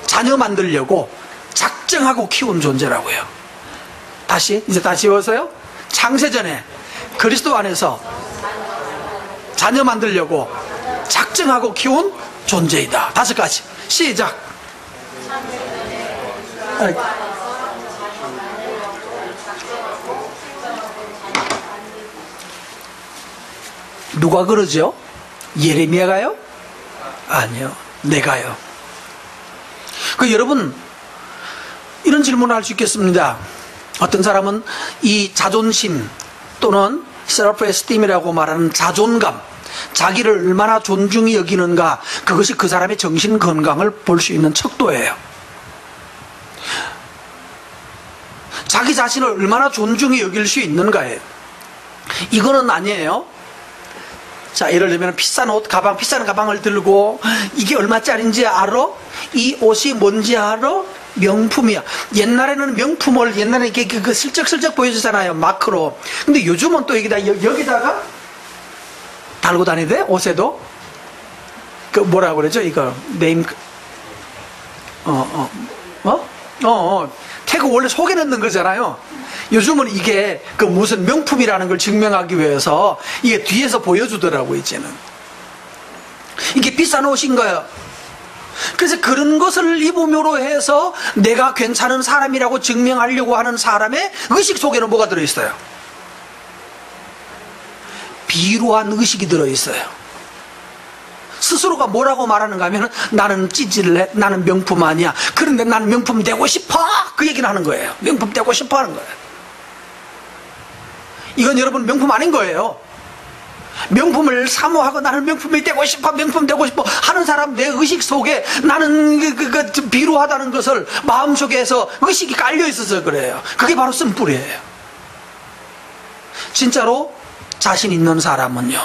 자녀 만들려고 작정하고 키운 존재라고요. 다시 외워서요. 창세전에 그리스도 안에서 자녀 만들려고 작정하고 키운 존재이다. 5가지. 시작. 누가 그러죠? 예레미야가요? 아니요. 내가요. 여러분 이런 질문을 할 수 있겠습니다. 어떤 사람은 이 자존심 또는 셀프 에스팀이라고 말하는 자존감, 자기를 얼마나 존중히 여기는가, 그것이 그 사람의 정신 건강을 볼 수 있는 척도예요. 자기 자신을 얼마나 존중히 여길 수 있는가예요. 이거는 아니에요. 자, 예를 들면 비싼 옷, 가방, 비싼 가방을 들고 이게 얼마짜리인지 알아? 이 옷이 뭔지 알아? 명품이야. 옛날에는 명품을 옛날에 이렇게 슬쩍슬쩍 보여주잖아요. 마크로. 근데 요즘은 또 여기다가 달고 다니대? 옷에도? 그 뭐라고 그러죠? 이거 네임 태그 원래 속에 넣는 거잖아요. 요즘은 이게 그 무슨 명품이라는 걸 증명하기 위해서 이게 뒤에서 보여주더라고. 이제는 이게 비싼 옷인 거예요. 그래서 그런 것을 입음으로 해서 내가 괜찮은 사람이라고 증명하려고 하는 사람의 의식 속에는 뭐가 들어있어요? 비루한 의식이 들어있어요. 스스로가 뭐라고 말하는가 하면 나는 찌질해, 나는 명품 아니야, 그런데 나는 명품 되고 싶어, 그 얘기를 하는 거예요. 명품 되고 싶어 하는 거예요. 이건 여러분 명품 아닌 거예요. 명품을 사모하고 나는 명품이 되고 싶어, 명품 되고 싶어 하는 사람 내 의식 속에 나는 비루하다는 것을 마음속에서 의식이 깔려 있어서 그래요. 그게 바로 쓴뿌리예요. 진짜로 자신 있는 사람은요,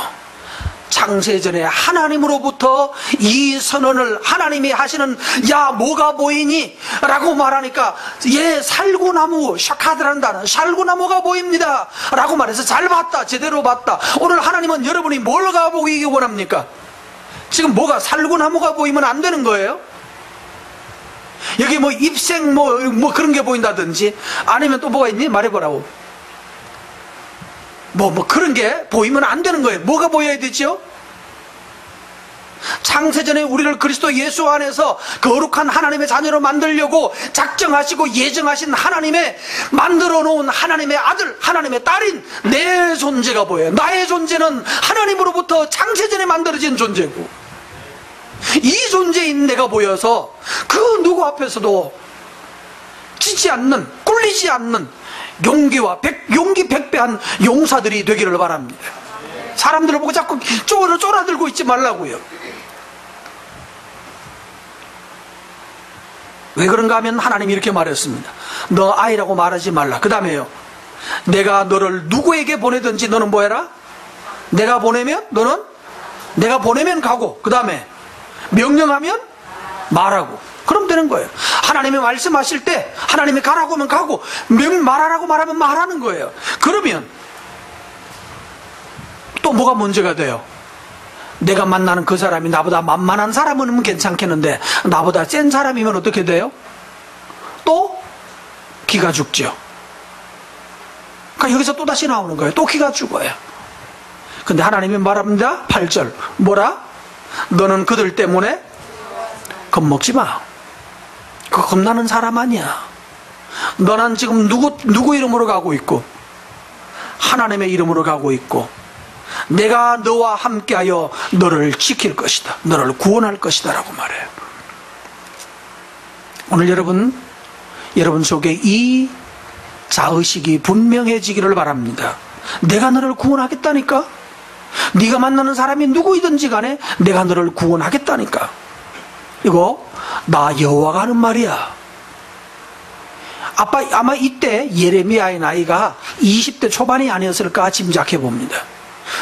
창세전에 하나님으로부터 이 선언을 하나님이 하시는, 야 뭐가 보이니? 라고 말하니까 예 살구나무, 샤카드란다는 살구나무가 보입니다 라고 말해서 잘 봤다, 제대로 봤다. 오늘 하나님은 여러분이 뭘가 보이기 원합니까? 지금 뭐가 살구나무가 보이면 안 되는 거예요? 여기 뭐 잎색 뭐 그런 게 보인다든지 아니면 또 뭐가 있니? 말해보라고. 뭐 그런 게 보이면 안 되는 거예요. 뭐가 보여야 되죠? 창세전에 우리를 그리스도 예수 안에서 거룩한 하나님의 자녀로 만들려고 작정하시고 예정하신 하나님의 만들어 놓은 하나님의 아들, 하나님의 딸인 내 존재가 보여요. 나의 존재는 하나님으로부터 창세전에 만들어진 존재고, 이 존재인 내가 보여서 그 누구 앞에서도 지지 않는, 꿀리지 않는 용기 백배한 용사들이 되기를 바랍니다. 사람들을 보고 자꾸 쫄아들고 있지 말라고요. 왜 그런가 하면 하나님이 이렇게 말했습니다. 너 아이라고 말하지 말라. 그 다음에요, 내가 너를 누구에게 보내든지 너는 뭐 해라? 내가 보내면 너는, 내가 보내면 가고, 그 다음에 명령하면 말하고, 그럼 되는 거예요. 하나님이 말씀하실 때 하나님이 가라고 하면 가고, 말하라고 말하면 말하는 거예요. 그러면 또 뭐가 문제가 돼요? 내가 만나는 그 사람이 나보다 만만한 사람은 괜찮겠는데 나보다 센 사람이면 어떻게 돼요? 또 기가 죽죠. 그러니까 여기서 또 다시 나오는 거예요. 또 기가 죽어요. 근데 하나님이 말합니다. 8절 뭐라? 너는 그들 때문에 겁먹지 마. 그 겁나는 사람 아니야. 너는 지금 누구 이름으로 가고 있고, 하나님의 이름으로 가고 있고, 내가 너와 함께하여 너를 지킬 것이다, 너를 구원할 것이다 라고 말해요. 오늘 여러분 속에 이 자의식이 분명해지기를 바랍니다. 내가 너를 구원하겠다니까. 네가 만나는 사람이 누구이든지 간에 내가 너를 구원하겠다니까. 이거 나 여호와가 하는 말이야. 아마 이때 예레미야의 나이가 20대 초반이 아니었을까 짐작해 봅니다.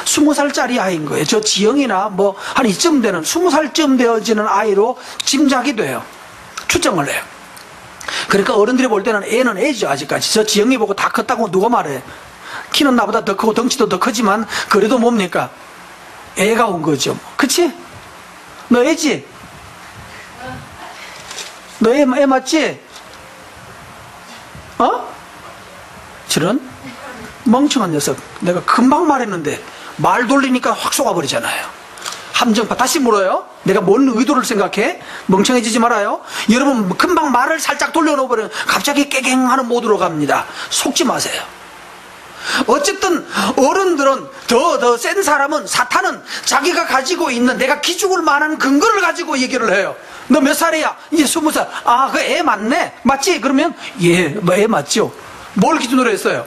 20살짜리 아이인 거예요. 저 지영이나 뭐 한 이쯤 되는 20살쯤 되어지는 아이로 짐작이 돼요. 추정을 해요. 그러니까 어른들이 볼 때는 애는 애죠. 아직까지 저 지영이 보고 다 컸다고 누가 말해? 키는 나보다 더 크고 덩치도 더 크지만 그래도 뭡니까? 애가 온 거죠. 그치? 너 애지? 너 애 맞지? 저런 멍청한 녀석. 내가 금방 말했는데 말 돌리니까 확 쏘아버리잖아요. 함정파. 다시 물어요. 내가 뭔 의도를 생각해? 멍청해지지 말아요. 여러분 금방 말을 살짝 돌려놓으면 갑자기 깨갱하는 모드로 갑니다. 속지 마세요. 어쨌든 어른들은 더 센 사람은, 사탄은 자기가 가지고 있는, 내가 기죽을 만한 근거를 가지고 얘기를 해요. 너 몇 살이야? 이제 20살. 아, 그 애 맞네? 맞지? 그러면 예, 뭐 애 맞죠? 뭘 기준으로 했어요?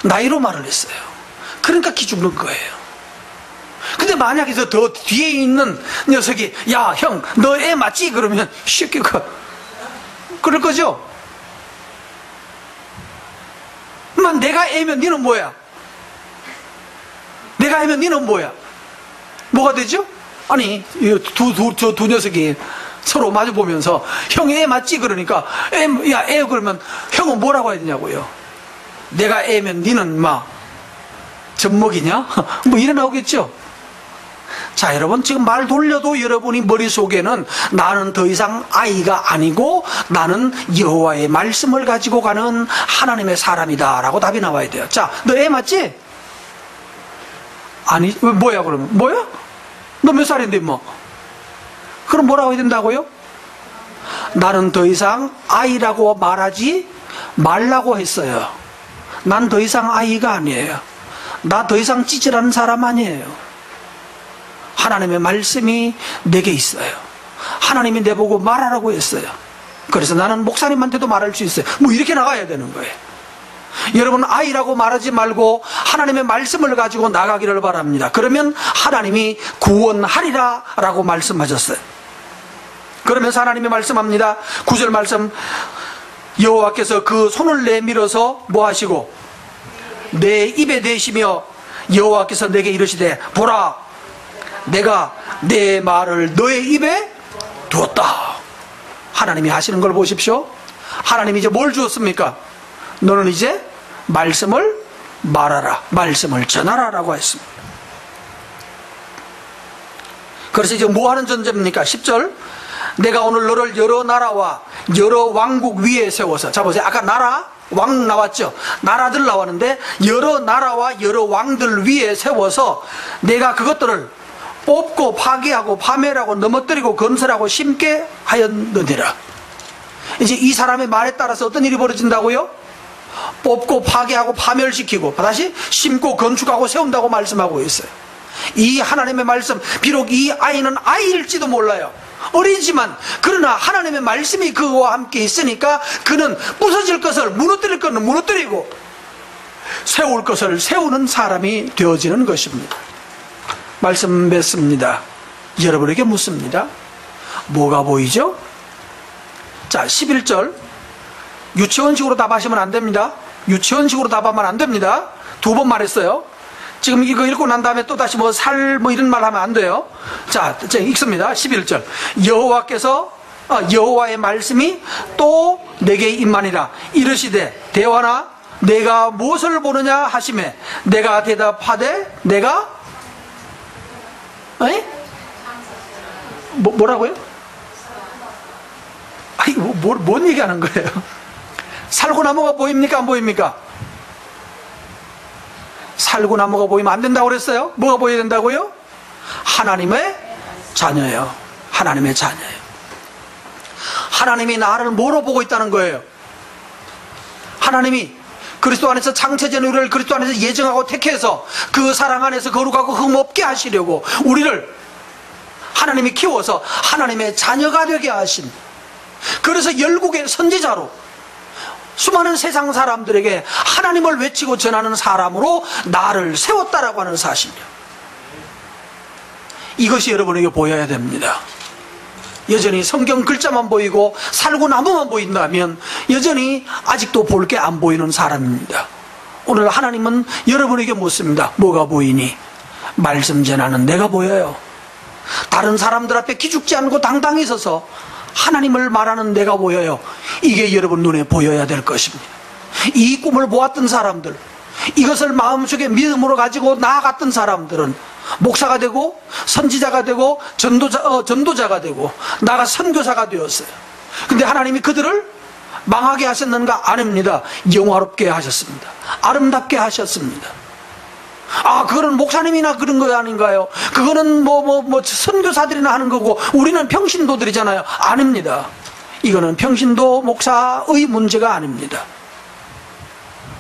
나이로 말을 했어요. 그러니까 기죽는 거예요. 근데 만약에 더 뒤에 있는 녀석이 야, 형, 너 애 맞지? 그러면 새끼가 그럴 거죠? 내가 애면 니는 뭐야? 내가 애면 니는 뭐야? 뭐가 되죠? 아니, 두 녀석이 서로 마주 보면서 형 애 맞지? 그러니까 애 그러면 형은 뭐라고 해야 되냐고요? 내가 애면 니는 젖먹이냐? 뭐 이래 나오겠죠. 자, 여러분, 지금 말 돌려도 여러분이 머릿속에는 나는 더 이상 아이가 아니고 나는 여호와의 말씀을 가지고 가는 하나님의 사람이다 라고 답이 나와야 돼요. 자, 너 애 맞지? 아니, 뭐야 그러면? 뭐야? 너 몇 살인데 뭐? 그럼 뭐라고 해야 된다고요? 나는 더 이상 아이라고 말하지 말라고 했어요. 난 더 이상 아이가 아니에요. 나 더 이상 찌질한 사람 아니에요. 하나님의 말씀이 내게 있어요. 하나님이 내보고 말하라고 했어요. 그래서 나는 목사님한테도 말할 수 있어요. 뭐 이렇게 나가야 되는 거예요. 여러분, 아이라고 말하지 말고 하나님의 말씀을 가지고 나가기를 바랍니다. 그러면 하나님이 구원하리라 라고 말씀하셨어요. 그러면서 하나님이 말씀합니다. 9절 말씀, 여호와께서 그 손을 내밀어서 뭐 하시고 내 입에 대시며 여호와께서 내게 이르시되 보라, 내가 내 말을 너의 입에 두었다. 하나님이 하시는 걸 보십시오. 하나님이 이제 뭘 주었습니까? 너는 이제 말씀을 말하라, 말씀을 전하라 라고 했습니다. 그래서 이제 뭐 하는 존재입니까? 10절, 내가 오늘 너를 여러 나라와 여러 왕국 위에 세워서, 자 보세요. 아까 나라, 왕 나왔죠. 나라들 나왔는데 여러 나라와 여러 왕들 위에 세워서 내가 그것들을 뽑고 파괴하고 파멸하고 넘어뜨리고 건설하고 심게 하였느니라. 이제 이 사람의 말에 따라서 어떤 일이 벌어진다고요? 뽑고 파괴하고 파멸시키고 다시 심고 건축하고 세운다고 말씀하고 있어요. 이 하나님의 말씀, 비록 이 아이는 아이일지도 몰라요. 어리지만 그러나 하나님의 말씀이 그와 함께 있으니까 그는 부서질 것을, 무너뜨릴 것은 무너뜨리고 세울 것을 세우는 사람이 되어지는 것입니다. 말씀 맺습니다. 여러분에게 묻습니다. 뭐가 보이죠? 자, 11절, 유치원식으로 답하시면 안 됩니다. 유치원식으로 답하면 안 됩니다. 두 번 말했어요. 지금 이거 읽고 난 다음에 또 다시 뭐 이런 말 하면 안 돼요. 자, 읽습니다. 11절. 여호와의 말씀이 또 내게 임하니라. 이르시되 대화나 내가 무엇을 보느냐 하시매 내가 대답하되 내가 뭐라고요? 아니, 뭔 얘기하는 거예요? 살구나무가 보입니까? 안 보입니까? 살구나무가 보이면 안 된다고 그랬어요? 뭐가 보여야 된다고요? 하나님의 자녀예요. 하나님의 자녀예요. 하나님이 나를 뭐로 보고 있다는 거예요? 하나님이 그리스도 안에서 창세전 우리를 그리스도 안에서 예정하고 택해서 그 사랑 안에서 거룩하고 흠없게 하시려고 우리를 하나님이 키워서 하나님의 자녀가 되게 하신, 그래서 열국의 선지자로 수많은 세상 사람들에게 하나님을 외치고 전하는 사람으로 나를 세웠다라고 하는 사실이요. 이것이 여러분에게 보여야 됩니다. 여전히 성경 글자만 보이고 살구나무만 보인다면 여전히 아직도 볼 게 안 보이는 사람입니다. 오늘 하나님은 여러분에게 묻습니다. 뭐가 보이니? 말씀 전하는 내가 보여요. 다른 사람들 앞에 기죽지 않고 당당히 서서 하나님을 말하는 내가 보여요. 이게 여러분 눈에 보여야 될 것입니다. 이 꿈을 보았던 사람들, 이것을 마음속에 믿음으로 가지고 나아갔던 사람들은 목사가 되고 선지자가 되고 전도자가 되고 나가 선교사가 되었어요. 근데 하나님이 그들을 망하게 하셨는가? 아닙니다. 영화롭게 하셨습니다. 아름답게 하셨습니다. 아, 그거는 목사님이나 그런 거 아닌가요? 그거는 선교사들이나 하는 거고 우리는 평신도들이잖아요. 아닙니다. 이거는 평신도 목사의 문제가 아닙니다.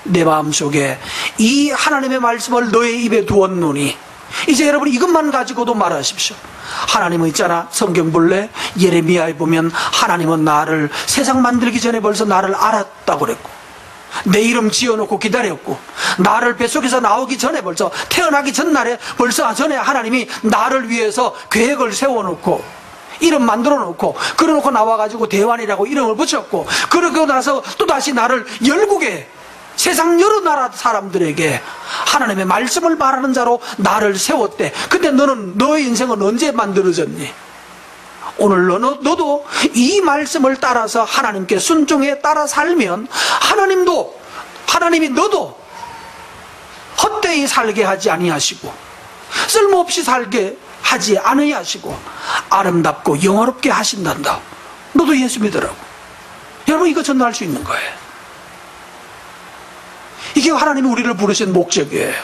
내 마음속에 이 하나님의 말씀을 너의 입에 두었노니, 이제 여러분 이것만 가지고도 말하십시오. 하나님은 있잖아, 성경 볼래? 예레미야에 보면 하나님은 나를 세상 만들기 전에 벌써 나를 알았다고 그랬고 내 이름 지어놓고 기다렸고 나를 뱃속에서 나오기 전에 벌써 태어나기 전날에 벌써 전에 하나님이 나를 위해서 계획을 세워놓고 이름 만들어 놓고 그래놓고 나와가지고 대환이라고 이름을 붙였고, 그러고 나서 또다시 나를 열국에 세상 여러 나라 사람들에게 하나님의 말씀을 말하는 자로 나를 세웠대. 근데 너의 인생은 언제 만들어졌니? 오늘 너도 이 말씀을 따라서 하나님께 순종에 따라 살면 하나님이 너도 헛되이 헛되이 살게 하지 아니하시고 쓸모없이 살게 하지 않으시고 아름답고 영화롭게 하신단다. 너도 예수 믿으라고. 여러분, 이거 전달할 수 있는 거예요. 이게 하나님이 우리를 부르신 목적이에요.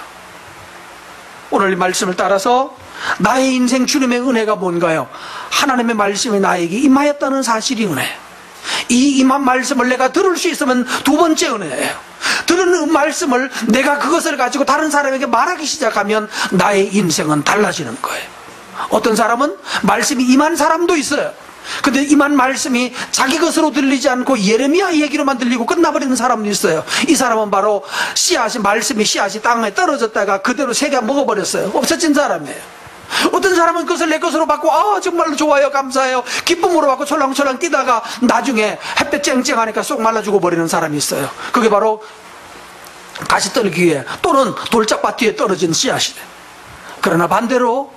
오늘 이 말씀을 따라서 나의 인생 주님의 은혜가 뭔가요? 하나님의 말씀이 나에게 임하였다는 사실이 은혜. 이 임한 말씀을 내가 들을 수 있으면 두 번째 은혜예요. 들은 말씀을 내가 그것을 가지고 다른 사람에게 말하기 시작하면 나의 인생은 달라지는 거예요. 어떤 사람은 말씀이 임한 사람도 있어요. 근데 임한 말씀이 자기 것으로 들리지 않고 예레미야 얘기로만 들리고 끝나버리는 사람도 있어요. 이 사람은 바로 말씀이 씨앗이 땅에 떨어졌다가 그대로 새가 먹어버렸어요. 없어진 사람이에요. 어떤 사람은 그것을 내 것으로 받고 정말로 좋아요, 감사해요, 기쁨으로 받고 철랑철랑 뛰다가 나중에 햇볕 쨍쨍하니까 쏙 말라 죽어버리는 사람이 있어요. 그게 바로 가시떨기에 또는 돌짝밭 뒤에 떨어진 씨앗이 돼요. 그러나 반대로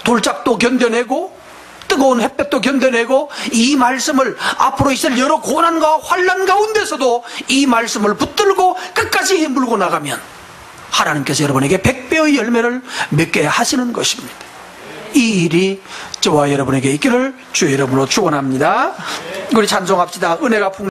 돌짝도 견뎌내고 뜨거운 햇볕도 견뎌내고 이 말씀을 앞으로 있을 여러 고난과 환난 가운데서도 이 말씀을 붙들고 끝까지 힘물고 나가면 하나님께서 여러분에게 100배의 열매를 맺게 하시는 것입니다. 이 일이 저와 여러분에게 있기를 주의 이름으로 축원합니다. 우리 찬송합시다. 은혜가